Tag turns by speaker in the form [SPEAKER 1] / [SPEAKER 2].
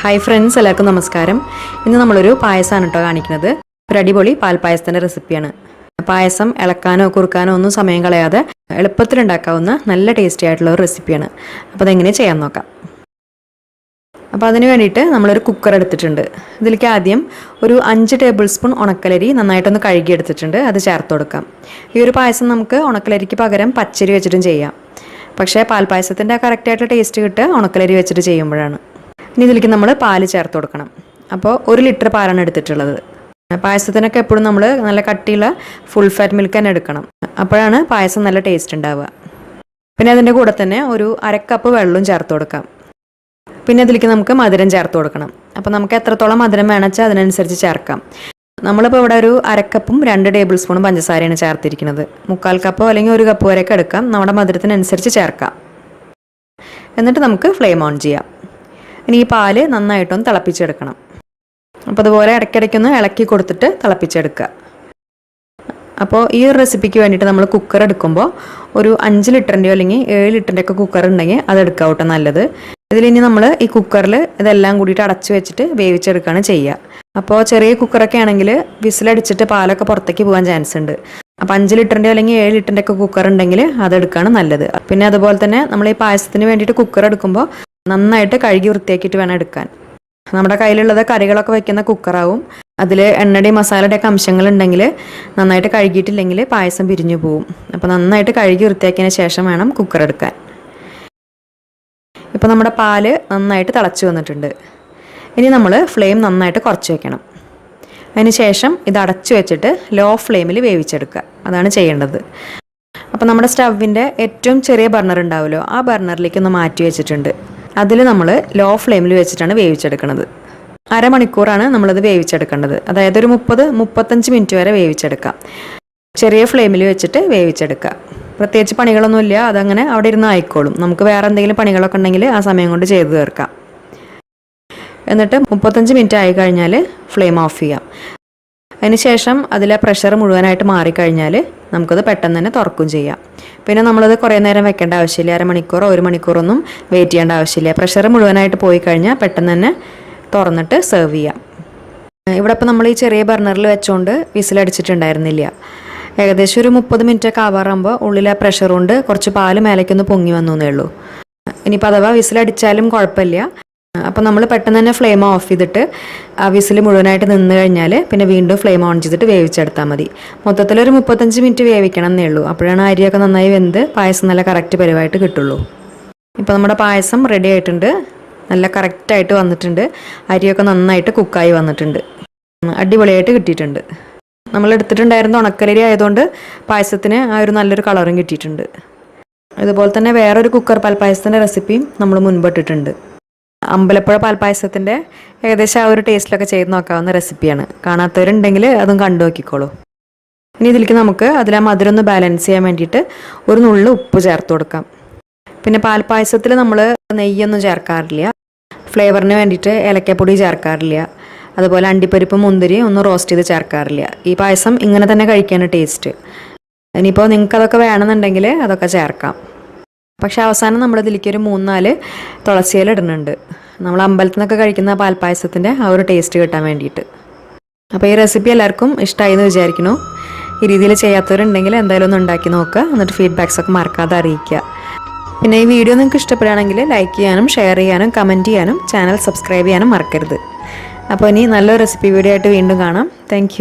[SPEAKER 1] Hi friends, എല്ലാവർക്കും നമസ്കാരം. ഇന്ന് നമ്മളൊരു പായസമാണ് കേട്ടോ കാണിക്കുന്നത്. ഒരു അടിപൊളി പാൽപ്പായസത്തിൻ്റെ റെസിപ്പിയാണ്. പായസം ഇളക്കാനോ കുറുക്കാനോ ഒന്നും സമയം കളയാതെ എളുപ്പത്തിൽ ഉണ്ടാക്കാവുന്ന നല്ല ടേസ്റ്റി ആയിട്ടുള്ള ഒരു റെസിപ്പിയാണ്. അപ്പോൾ അതെങ്ങനെ ചെയ്യാൻ നോക്കാം. അപ്പോൾ അതിന് വേണ്ടിയിട്ട് നമ്മളൊരു കുക്കർ എടുത്തിട്ടുണ്ട്. ഇതിലേക്ക് ആദ്യം ഒരു 5 ടേബിൾ സ്പൂൺ ഉണക്കലരി നന്നായിട്ടൊന്ന് കഴുകിയെടുത്തിട്ടുണ്ട്. അത് ചേർത്ത് കൊടുക്കാം. ഈ ഒരു പായസം നമുക്ക് ഉണക്കലരിക്ക് പകരം പച്ചരി വെച്ചിട്ടും ചെയ്യാം. പക്ഷേ പാൽപ്പായസത്തിൻ്റെ കറക്റ്റായിട്ട് ടേസ്റ്റ് കിട്ടുക ഉണക്കലരി വെച്ചിട്ട് ചെയ്യുമ്പോഴാണ്. ഇനി ഇതിലേക്ക് നമ്മൾ പാല് ചേർത്ത് കൊടുക്കണം. അപ്പോൾ 1 ലിറ്റർ പാലാണ് എടുത്തിട്ടുള്ളത്. പായസത്തിനൊക്കെ എപ്പോഴും നമ്മൾ നല്ല കട്ടിയുള്ള ഫുൾ ഫാറ്റ് മിൽക്ക് തന്നെ എടുക്കണം. അപ്പോഴാണ് പായസം നല്ല ടേസ്റ്റ് ഉണ്ടാവുക. പിന്നെ അതിൻ്റെ കൂടെ തന്നെ ഒരു 1/2 കപ്പ് വെള്ളവും ചേർത്ത് കൊടുക്കാം. പിന്നെ അതിലേക്ക് നമുക്ക് മധുരം ചേർത്ത് കൊടുക്കണം. അപ്പോൾ നമുക്ക് എത്രത്തോളം മധുരം വേണം വെച്ചാൽ അതിനനുസരിച്ച് ചേർക്കാം. നമ്മളിപ്പോൾ ഇവിടെ ഒരു 1/2 കപ്പും 2 ടേബിൾ സ്പൂണും പഞ്ചസാരയാണ് ചേർത്തിരിക്കുന്നത്. 1/4 കപ്പോ അല്ലെങ്കിൽ 1 കപ്പ് വരെയൊക്കെ എടുക്കാം. നമ്മുടെ മധുരത്തിനനുസരിച്ച് ചേർക്കാം. എന്നിട്ട് നമുക്ക് ഫ്ലെയിം ഓൺ ചെയ്യാം. ഇനി ഈ പാല് നന്നായിട്ടൊന്ന് തിളപ്പിച്ചെടുക്കണം. അപ്പോൾ അതുപോലെ ഇടയ്ക്കിടയ്ക്കൊന്ന് ഇളക്കി കൊടുത്തിട്ട് തിളപ്പിച്ചെടുക്കുക. അപ്പോൾ ഈ ഒരു റെസിപ്പിക്ക് വേണ്ടിയിട്ട് നമ്മൾ കുക്കർ എടുക്കുമ്പോൾ ഒരു 5 ലിറ്ററിൻ്റെയോ അല്ലെങ്കിൽ 7 ലിറ്ററിൻ്റെയൊക്കെ കുക്കർ ഉണ്ടെങ്കിൽ അത് എടുക്കാം കേട്ടോ നല്ലത്. ഇതിലിനി നമ്മൾ ഈ കുക്കറിൽ ഇതെല്ലാം കൂടിയിട്ട് അടച്ചു വെച്ചിട്ട് വേവിച്ചെടുക്കുകയാണ് ചെയ്യുക. അപ്പോൾ ചെറിയ കുക്കറൊക്കെ ആണെങ്കിൽ വിസിലടിച്ചിട്ട് പാലൊക്കെ പുറത്തേക്ക് പോകാൻ ചാൻസ് ഉണ്ട്. അപ്പോൾ 5 ലിറ്ററിൻ്റെയോ അല്ലെങ്കിൽ 7 ലിറ്ററിൻ്റെയൊക്കെ കുക്കർ ഉണ്ടെങ്കിൽ അതെടുക്കുകയാണ് നല്ലത്. പിന്നെ അതുപോലെ തന്നെ നമ്മൾ ഈ പായസത്തിന് വേണ്ടിയിട്ട് കുക്കർ എടുക്കുമ്പോൾ നന്നായിട്ട് കഴുകി വൃത്തിയാക്കിയിട്ട് വേണം എടുക്കാൻ. നമ്മുടെ കയ്യിലുള്ളത് കറികളൊക്കെ വയ്ക്കുന്ന കുക്കറാവും. അതിൽ എണ്ണയുടെയും മസാലയുടെയൊക്കെ അംശങ്ങളുണ്ടെങ്കിൽ നന്നായിട്ട് കഴുകിയിട്ടില്ലെങ്കിൽ പായസം പിരിഞ്ഞു പോവും. അപ്പോൾ നന്നായിട്ട് കഴുകി വൃത്തിയാക്കിയതിന് ശേഷം വേണം കുക്കർ എടുക്കാൻ. ഇപ്പോൾ നമ്മുടെ പാല് നന്നായിട്ട് തിളച്ച് വന്നിട്ടുണ്ട്. ഇനി നമ്മൾ ഫ്ലെയിം നന്നായിട്ട് കുറച്ച് വയ്ക്കണം. അതിന് ശേഷം ഇത് അടച്ചു വെച്ചിട്ട് ലോ ഫ്ലെയിമിൽ വേവിച്ചെടുക്കുക. അതാണ് ചെയ്യേണ്ടത്. അപ്പോൾ നമ്മുടെ സ്റ്റവിൻ്റെ ഏറ്റവും ചെറിയ ബർണർ ഉണ്ടാവുമല്ലോ, ആ ബർണറിലേക്ക് ഒന്ന് മാറ്റി വെച്ചിട്ടുണ്ട്. അതിൽ നമ്മൾ ലോ ഫ്ലെയിമിൽ വെച്ചിട്ടാണ് വേവിച്ചെടുക്കുന്നത്. അരമണിക്കൂറാണ് നമ്മളത് വേവിച്ചെടുക്കേണ്ടത്. അതായത് ഒരു 30-35 മിനിറ്റ് വരെ വേവിച്ചെടുക്കാം. ചെറിയ ഫ്ലെയിമിൽ വെച്ചിട്ട് വേവിച്ചെടുക്കുക. പ്രത്യേകിച്ച് പണികളൊന്നുമില്ല, അതങ്ങനെ അവിടെ ഇരുന്ന് ആയിക്കോളും. നമുക്ക് വേറെ എന്തെങ്കിലും പണികളൊക്കെ ഉണ്ടെങ്കിൽ ആ സമയം കൊണ്ട് ചെയ്ത് തീർക്കാം. എന്നിട്ട് 35 മിനിറ്റ് ആയി കഴിഞ്ഞാൽ ഫ്ലെയിം ഓഫ് ചെയ്യാം. അതിനുശേഷം അതിലെ പ്രഷർ മുഴുവനായിട്ട് മാറിക്കഴിഞ്ഞാൽ നമുക്കത് പെട്ടെന്ന് തന്നെ തുറക്കുകയും ചെയ്യാം. പിന്നെ നമ്മളത് കുറേ നേരം വെക്കേണ്ട ആവശ്യമില്ല. 1/2 മണിക്കൂറോ 1 മണിക്കൂറൊന്നും വെയിറ്റ് ചെയ്യേണ്ട ആവശ്യമില്ല. പ്രഷർ മുഴുവനായിട്ട് പോയി കഴിഞ്ഞാൽ പെട്ടെന്ന് തന്നെ തുറന്നിട്ട് സെർവ് ചെയ്യാം. ഇവിടെ ഇപ്പോൾ നമ്മൾ ഈ ചെറിയ ബർണറിൽ വെച്ചുകൊണ്ട് വിസിലടിച്ചിട്ടുണ്ടായിരുന്നില്ല. ഏകദേശം ഒരു 30 മിനിറ്റൊക്കെ ആവാറാകുമ്പോൾ ഉള്ളിലെ പ്രഷർ കൊണ്ട് കുറച്ച് പാല് മേലേക്കൊന്ന് പൊങ്ങി വന്നു എന്നേ ഉള്ളൂ. ഇനിയിപ്പോൾ അഥവാ വിസിലടിച്ചാലും കുഴപ്പമില്ല. അപ്പോൾ നമ്മൾ പെട്ടെന്ന് തന്നെ ഫ്ലെയിം ഓഫ് ചെയ്തിട്ട് ആ വിസിൽ മുഴുവനായിട്ട് നിന്ന് കഴിഞ്ഞാൽ പിന്നെ വീണ്ടും ഫ്ലെയിം ഓൺ ചെയ്തിട്ട് വേവിച്ചെടുത്താൽ മതി. മൊത്തത്തിലൊരു 35 മിനിറ്റ് വേവിക്കണം എന്നേ ഉള്ളൂ. അപ്പോഴാണ് അരിയൊക്കെ നന്നായി വെന്ത് പായസം നല്ല കറക്റ്റ് പരിവായിട്ട് കിട്ടുള്ളൂ. ഇപ്പോൾ നമ്മുടെ പായസം റെഡി ആയിട്ടുണ്ട്. നല്ല കറക്റ്റായിട്ട് വന്നിട്ടുണ്ട്. അരിയൊക്കെ നന്നായിട്ട് കുക്കായി വന്നിട്ടുണ്ട്. അടിപൊളിയായിട്ട് കിട്ടിയിട്ടുണ്ട്. നമ്മൾ എടുത്തിട്ടുണ്ടായിരുന്ന ഉണക്കലരി ആയതുകൊണ്ട് പായസത്തിന് ആ ഒരു നല്ലൊരു കളറും കിട്ടിയിട്ടുണ്ട്. അതുപോലെ തന്നെ വേറൊരു കുക്കർ പാൽപ്പായസത്തിൻ്റെ റെസിപ്പിയും നമ്മൾ മുൻപിട്ടിട്ടുണ്ട്. അമ്പലപ്പുഴ പാൽപ്പായസത്തിൻ്റെ ഏകദേശം ആ ഒരു ടേസ്റ്റിലൊക്കെ ചെയ്ത് നോക്കാവുന്ന റെസിപ്പിയാണ്. കാണാത്തവരുണ്ടെങ്കിൽ അതും കണ്ടു നോക്കിക്കോളൂ. ഇനി ഇതിലേക്ക് നമുക്ക് അതിലെ മധുരം ഒന്ന് ബാലൻസ് ചെയ്യാൻ വേണ്ടിയിട്ട് ഒരു നുള്ളു ഉപ്പ് ചേർത്ത് കൊടുക്കാം. പിന്നെ പാൽപ്പായസത്തിൽ നമ്മൾ നെയ്യൊന്നും ചേർക്കാറില്ല. ഫ്ലേവറിന് വേണ്ടിയിട്ട് ഏലക്കപ്പൊടി ചേർക്കാറില്ല. അതുപോലെ അണ്ടിപ്പരിപ്പ് മുന്തിരി ഒന്ന് റോസ്റ്റ് ചെയ്ത് ചേർക്കാറില്ല. ഈ പായസം ഇങ്ങനെ തന്നെ കഴിക്കാനാണ് ടേസ്റ്റ്. ഇനിയിപ്പോൾ നിങ്ങൾക്ക് അതൊക്കെ വേണമെന്നുണ്ടെങ്കിൽ അതൊക്കെ ചേർക്കാം. പക്ഷേ അവസാനം നമ്മളിതിലേക്ക് ഒരു 3-4 തുളസിയില ഇടുന്നുണ്ട്. നമ്മൾ അമ്പലത്തിൽ നിന്നൊക്കെ കഴിക്കുന്ന പാൽപ്പായസത്തിൻ്റെ ആ ഒരു ടേസ്റ്റ് കിട്ടാൻ വേണ്ടിയിട്ട്. അപ്പോൾ ഈ റെസിപ്പി എല്ലാവർക്കും ഇഷ്ടമായി എന്ന് വിചാരിക്കുന്നു. ഈ രീതിയിൽ ചെയ്യാത്തവരുണ്ടെങ്കിൽ എന്തായാലും ഒന്ന് ഉണ്ടാക്കി നോക്കുക. എന്നിട്ട് ഫീഡ്ബാക്സൊക്കെ മറക്കാതെ അറിയിക്കുക. പിന്നെ ഈ വീഡിയോ നിങ്ങൾക്ക് ഇഷ്ടപ്പെടുകയാണെങ്കിൽ ലൈക്ക് ചെയ്യാനും ഷെയർ ചെയ്യാനും കമൻറ്റ് ചെയ്യാനും ചാനൽ സബ്സ്ക്രൈബ് ചെയ്യാനും മറക്കരുത്. അപ്പോൾ ഇനി നല്ലൊരു റെസിപ്പി വീഡിയോ ആയിട്ട് വീണ്ടും കാണാം. താങ്ക്